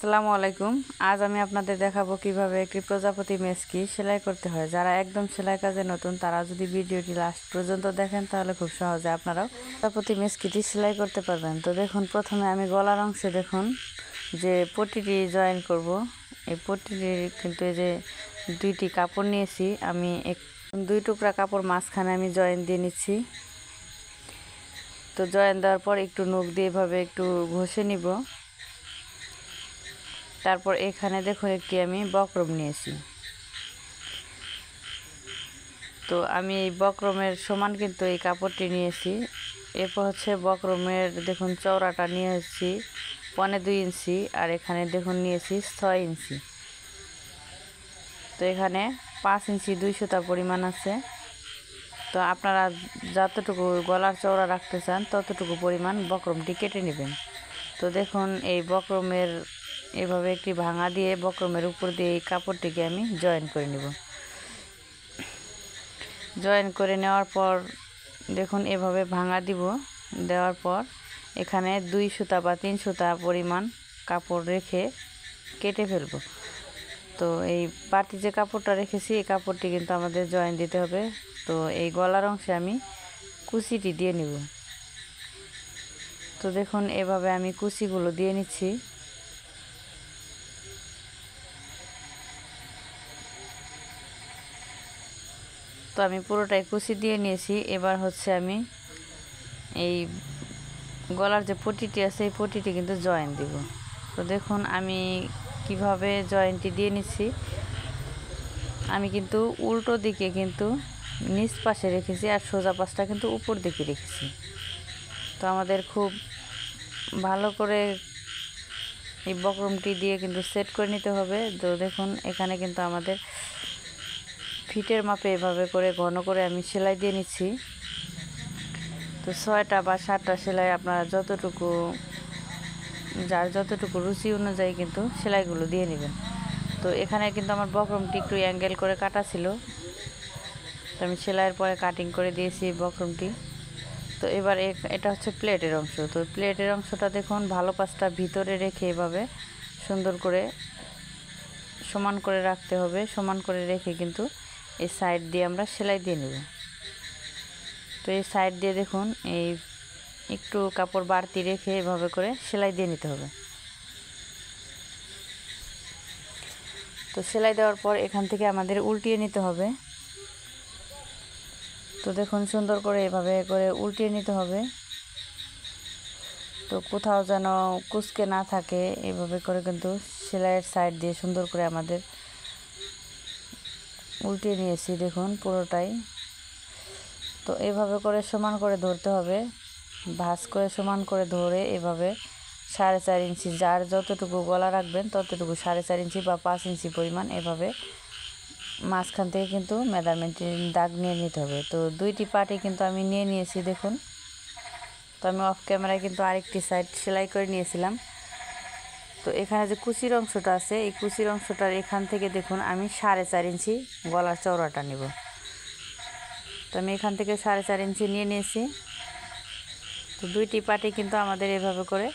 আসসালামু আলাইকুম। আজ আমি আপনাদের দেখাবো কিভাবে একটি প্রজাপতি মেসকি সেলাই করতে হয়। যারা একদম সেলাই কাজে নতুন তারা যদি ভিডিওটি লাস্ট পর্যন্ত দেখেন তাহলে খুব সহজে আপনারাও প্রজাপতি মেসকিটি সেলাই করতে পারবেন। তো দেখুন, প্রথমে আমি গলার অংশে দেখুন যে পট্টিটি জয়েন করব। এই পট্টিটি কিন্তু এই যে দুইটি কাপড় নিয়েছি, আমি দুই টুকরা কাপড় মাঝখানে আমি জয়েন দিয়ে নিচ্ছি। তো জয়েন দেওয়ার পর একটু নখ দিয়ে এভাবে একটু ঘষে নিব। তারপর এখানে দেখুন একটি আমি বক্রম নিয়েছি। তো আমি এই বক্রমের সমান কিন্তু এই কাপড়টি নিয়েছি। এরপর হচ্ছে বক্রমের দেখুন চওড়াটা নিয়েছি 1.25 ইঞ্চি, আর এখানে দেখুন নিয়েছি 6 ইঞ্চি। তো এখানে 5 ইঞ্চি 2 সুতা পরিমাণ আছে। তো আপনারা যতটুকু গলার চওড়া রাখতে চান ততটুকু পরিমাণ বক্রমটি কেটে নেবেন। তো দেখুন এই বক্রমের এভাবে একটি ভাঙা দিয়ে বক্রমের উপর দিয়ে এই কাপড়টিকে আমি জয়েন করে নেব। জয়েন করে নেওয়ার পর দেখুন এভাবে ভাঙা দিব। দেওয়ার পর এখানে 2 সুতা বা 3 সুতা পরিমাণ কাপড় রেখে কেটে ফেলব। তো এই বাড়তি যে কাপড়টা রেখেছি এই কাপড়টি কিন্তু আমাদের জয়েন দিতে হবে। তো এই গলার অংশে আমি কুচিটি দিয়ে নিব। তো দেখুন এভাবে আমি কুচিগুলো দিয়ে নিচ্ছি। তো আমি পুরোটাই কুচি দিয়ে নিয়েছি। এবার হচ্ছে আমি এই গলার যে পট্টিটি আছে এই পট্টিটি কিন্তু জয়েন দিব। তো দেখুন আমি কিভাবে জয়েন্টটি দিয়ে নিচ্ছি। আমি কিন্তু উল্টো দিকে কিন্তু নিচ পাশে রেখেছি আর সোজা পাশটা কিন্তু উপর দিকে রেখেছি। তো আমাদের খুব ভালো করে এই বক্রমটি দিয়ে কিন্তু সেট করে নিতে হবে। তো দেখুন এখানে কিন্তু আমাদের ফিটের মাপে এভাবে করে ঘন করে আমি সেলাই দিয়ে নিচ্ছি। তো 6টা বা 7টা সেলাই আপনারা যার যতটুকু রুচি অনুযায়ী কিন্তু সেলাইগুলো দিয়ে নেবেন। তো এখানে কিন্তু আমার বক্রমটি একটু অ্যাঙ্গেল করে কাটা ছিল, তো আমি সেলাইয়ের পরে কাটিং করে দিয়েছি বক্রমটি। তো এবার এটা হচ্ছে প্লেটের অংশ। তো প্লেটের অংশটা দেখুন ভালো পাশটা ভিতরে রেখে এভাবে সুন্দর করে সমান করে রাখতে হবে। সমান করে রেখে কিন্তু এই সাইড দিয়ে আমরা সেলাই দিয়ে নেব। তো এই সাইড দিয়ে দেখুন এই একটু কাপড় বাড়তি রেখে এভাবে করে সেলাই দিয়ে নিতে হবে। তো সেলাই দেওয়ার পর এখান থেকে আমাদের উল্টিয়ে নিতে হবে। তো দেখুন সুন্দর করে এভাবে করে উল্টিয়ে নিতে হবে। তো কোথাও যেন কুঁচকে না থাকে এভাবে করে কিন্তু সেলাইয়ের সাইড দিয়ে সুন্দর করে আমাদের উল্টিয়ে নিয়েছি দেখুন পুরোটাই। তো এভাবে করে সমান করে ধরতে হবে, ভাঁজ করে সমান করে ধরে এভাবে 4.5 ইঞ্চি যার যতটুকু গলা রাখবেন ততটুকু 4.5 ইঞ্চি বা 5 ইঞ্চি পরিমাণ এভাবে মাঝখান থেকে কিন্তু মেজারমেন্টের দাগ নিয়ে নিতে হবে। তো দুইটি পার্টই কিন্তু আমি নিয়ে নিয়েছি দেখুন। তো আমি অফ ক্যামেরায় কিন্তু আরেকটি সাইড সেলাই করে নিয়েছিলাম। তো এখানে যে কুচির অংশটা আছে এই কুচির অংশটার এখান থেকে দেখুন আমি 4.5 ইঞ্চি গলার চওড়াটা নেব। তো আমি এখান থেকে 4.5 ইঞ্চি নিয়ে নিয়েছি। তো দুইটি পার্টি কিন্তু আমাদের এভাবে করে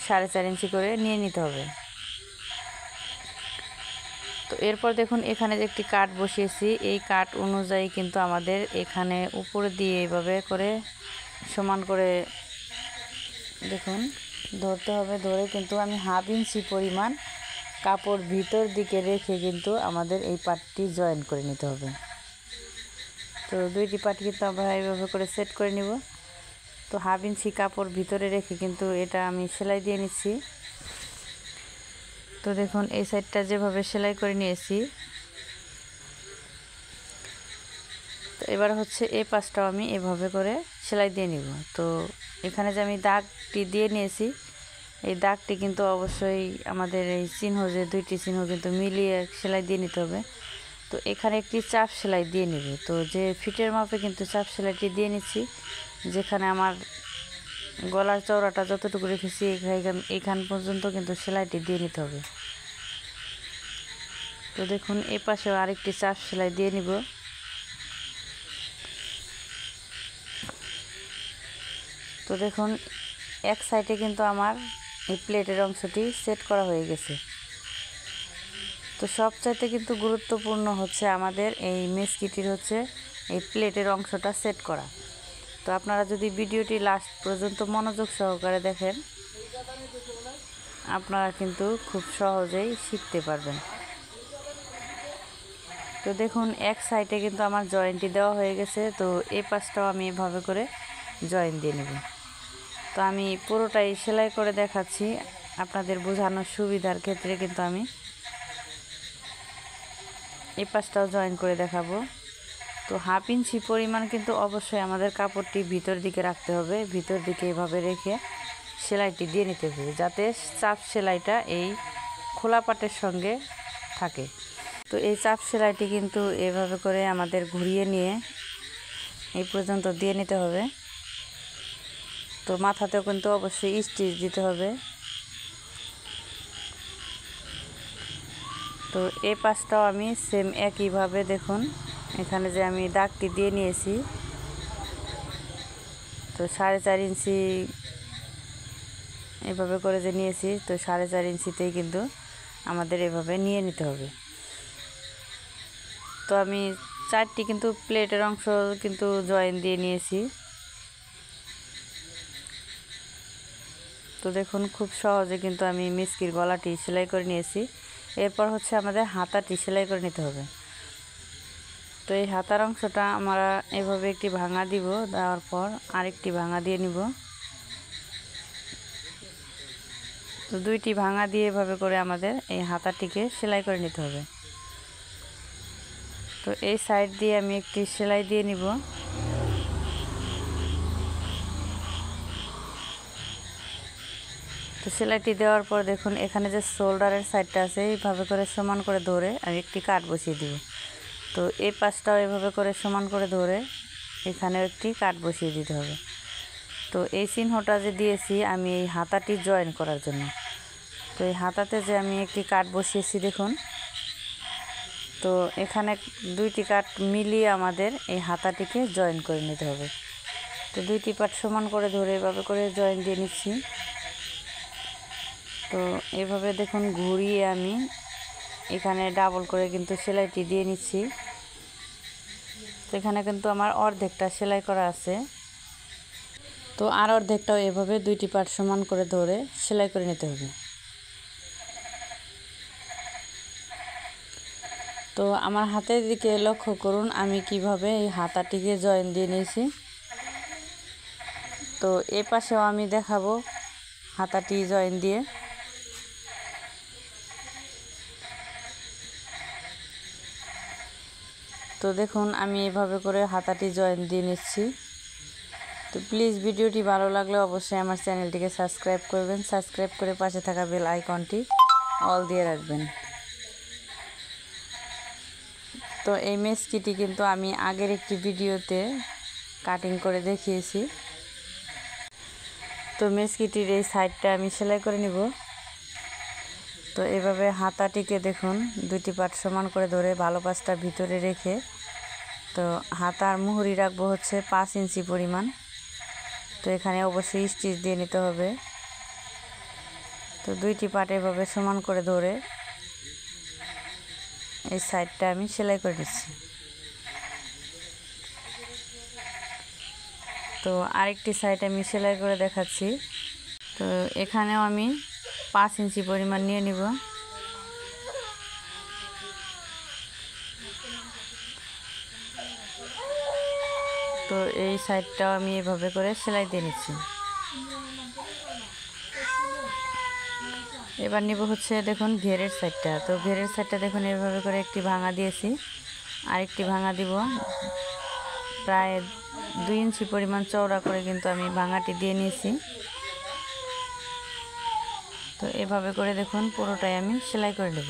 4.5 ইঞ্চি করে নিয়ে নিতে হবে। তো এরপর দেখুন এখানে যে একটি কাট বসিয়েছি এই কাট অনুযায়ী কিন্তু আমাদের এখানে উপরে দিয়ে এইভাবে করে সমান করে দেখুন ধরতে হবে। ধরে কিন্তু আমি 1/2 ইঞ্চি পরিমাণ কাপড় ভিতর দিকে রেখে কিন্তু আমাদের এই পাটটি জয়েন করে নিতে হবে। তো দুইটি পাট কিন্তু আমরা এইভাবে করে সেট করে নিব। তো 1/2 ইঞ্চি কাপড় ভিতরে রেখে কিন্তু এটা আমি সেলাই দিয়ে নিচ্ছি। তো দেখুন এই সাইডটা যেভাবে সেলাই করে নিয়েছি, তো এবার হচ্ছে এই পাশটাও আমি এভাবে করে সেলাই দিয়ে নিব। তো এখানে যে আমি দাগটি দিয়ে নিয়েছি এই দাগটি কিন্তু অবশ্যই আমাদের এই চিহ্ন যে দুইটি চিহ্ন কিন্তু মিলিয়ে সেলাই দিয়ে নিতে হবে। তো এখানে একটি চাপ সেলাই দিয়ে নিব। তো যে ফিটের মাপে কিন্তু চাপ সেলাইটি দিয়ে নিচ্ছি। যেখানে আমার গলার চওড়াটা যতটুকু রেখেছি এখান পর্যন্ত কিন্তু সেলাইটি দিয়ে নিতে হবে। তো দেখুন এই পাশেও আরেকটি চাপ সেলাই দিয়ে নিব। তো দেখুন এক সাইডে কিন্তু আমার এই প্লেটের অংশটি সেট করা হয়ে গেছে। তো সবচাইতে কিন্তু গুরুত্বপূর্ণ হচ্ছে আমাদের এই মেসকিটির হচ্ছে এই প্লেটের অংশটা সেট করা। তো আপনারা যদি ভিডিওটি লাস্ট পর্যন্ত মনোযোগ সহকারে দেখেন, আপনারা কিন্তু খুব সহজেই শিখতে পারবেন। তো দেখুন এক সাইডে কিন্তু আমার জয়েন্টটি দেওয়া হয়ে গেছে। তো এই পাশটাও আমি এভাবে করে জয়েন দিয়ে নেব। তো আমি পুরোটাই সেলাই করে দেখাচ্ছি আপনাদের বোঝানোর সুবিধার ক্ষেত্রে, কিন্তু আমি এই পাশটাও জয়েন করে দেখাবো। তো 1/2 ইঞ্চি পরিমাণ কিন্তু অবশ্যই আমাদের কাপড়টি ভিতর দিকে রাখতে হবে। ভিতর দিকে এভাবে রেখে সেলাইটি দিয়ে নিতে হবে, যাতে চাপ সেলাইটা এই খোলা পাটের সঙ্গে থাকে। তো এই চাপ সেলাইটি কিন্তু এভাবে করে আমাদের ঘুরিয়ে নিয়ে এই পর্যন্ত দিয়ে নিতে হবে। তো মাথাতেও কিন্তু অবশ্যই স্টিচ দিতে হবে। তো এই পাশটাও আমি সেম একইভাবে দেখুন এখানে যে আমি দাগটি দিয়ে নিয়েছি, তো 4.5 ইঞ্চি এভাবে করে যে নিয়েছি, তো 4.5 ইঞ্চিতেই কিন্তু আমাদের এভাবে নিয়ে নিতে হবে। তো আমি 4টি কিন্তু প্লেটের অংশ কিন্তু জয়েন দিয়ে নিয়েছি। তো দেখুন খুব সহজে কিন্তু আমি মিসকির গলাটি সেলাই করে নিয়েছি। এরপর হচ্ছে আমাদের হাতাটি সেলাই করে নিতে হবে। তো এই হাতার অংশটা আমরা এভাবে একটি ভাঙা দিব, দেওয়ার পর আরেকটি ভাঙা দিয়ে নিব। তো 2টি ভাঙা দিয়ে এভাবে করে আমাদের এই হাতাটিকে সেলাই করে নিতে হবে। তো এই সাইড দিয়ে আমি একটি সেলাই দিয়ে নিব। তো সেলাইটি দেওয়ার পর দেখুন এখানে যে শোল্ডারের সাইডটা আছে এইভাবে করে সমান করে ধরে আমি একটি কাট বসিয়ে দিব। তো এই পাশটাও এভাবে করে সমান করে ধরে এখানেও একটি কাট বসিয়ে দিতে হবে। তো এই চিহ্নটা যে দিয়েছি আমি এই হাতাটি জয়েন করার জন্য। তো এই হাতাতে যে আমি একটি কাট বসিয়েছি দেখুন, তো এখানে 2টি কাট মিলিয়ে আমাদের এই হাতাটিকে জয়েন করে নিতে হবে। তো 2টি পাট সমান করে ধরে এভাবে করে জয়েন দিয়ে নিচ্ছি। তো এভাবে দেখুন ঘুরিয়ে আমি এখানে ডাবল করে কিন্তু সেলাইটি দিয়ে নিচ্ছি। তো এখানে কিন্তু আমার অর্ধেকটা সেলাই করা আছে। তো আর অর্ধেকটাও এভাবে 2টি পাট সমান করে ধরে সেলাই করে নিতে হবে। তো আমার হাতের দিকে লক্ষ্য করুন আমি কিভাবে এই হাতাটিকে জয়েন দিয়ে নিয়েছি। তো এই পাশেও আমি দেখাবো হাতাটি জয়েন দিয়ে। তো দেখুন আমি এভাবে করে হাতাটি জয়েন দিয়ে নিচ্ছি। তো প্লিজ ভিডিওটি ভালো লাগলে অবশ্যই আমার চ্যানেলটিকে সাবস্ক্রাইব করবেন, সাবস্ক্রাইব করে পাশে থাকা বেল আইকনটি অল দিয়ে রাখবেন। তো এই মেসকিটি কিন্তু আমি আগের একটি ভিডিওতে কাটিং করে দেখিয়েছি। তো মেসকিটির এই সাইডটা আমি সেলাই করে নিব। তো এভাবে হাতাটিকে দেখুন 2টি পাট সমান করে ধরে ভালো পাশটা ভিতরে রেখে, তো হাতার মুহুরি রাখবো হচ্ছে 5 ইঞ্চি পরিমাণ। তো এখানে অবশ্যই স্টিচ দিয়ে নিতে হবে। তো 2টি পাট এভাবে সমান করে ধরে এই সাইডটা আমি সেলাই করে নিচ্ছি। তো আরেকটি সাইড আমি সেলাই করে দেখাচ্ছি। তো এখানেও আমি 5 ইঞ্চি পরিমাণ নিয়ে নিব। তো এই সাইডটাও আমি এভাবে করে সেলাই দিয়ে নিচ্ছি। এবার নিব হচ্ছে দেখুন ঘেরের সাইডটা। তো ঘেরের সাইডটা দেখুন এভাবে করে একটি ভাঙা দিয়েছি, আরেকটি ভাঙা দিব। প্রায় 2 ইঞ্চি পরিমাণ চওড়া করে কিন্তু আমি ভাঙাটি দিয়ে নিয়েছি। তো এভাবে করে দেখুন পুরোটাই আমি সেলাই করে নেব।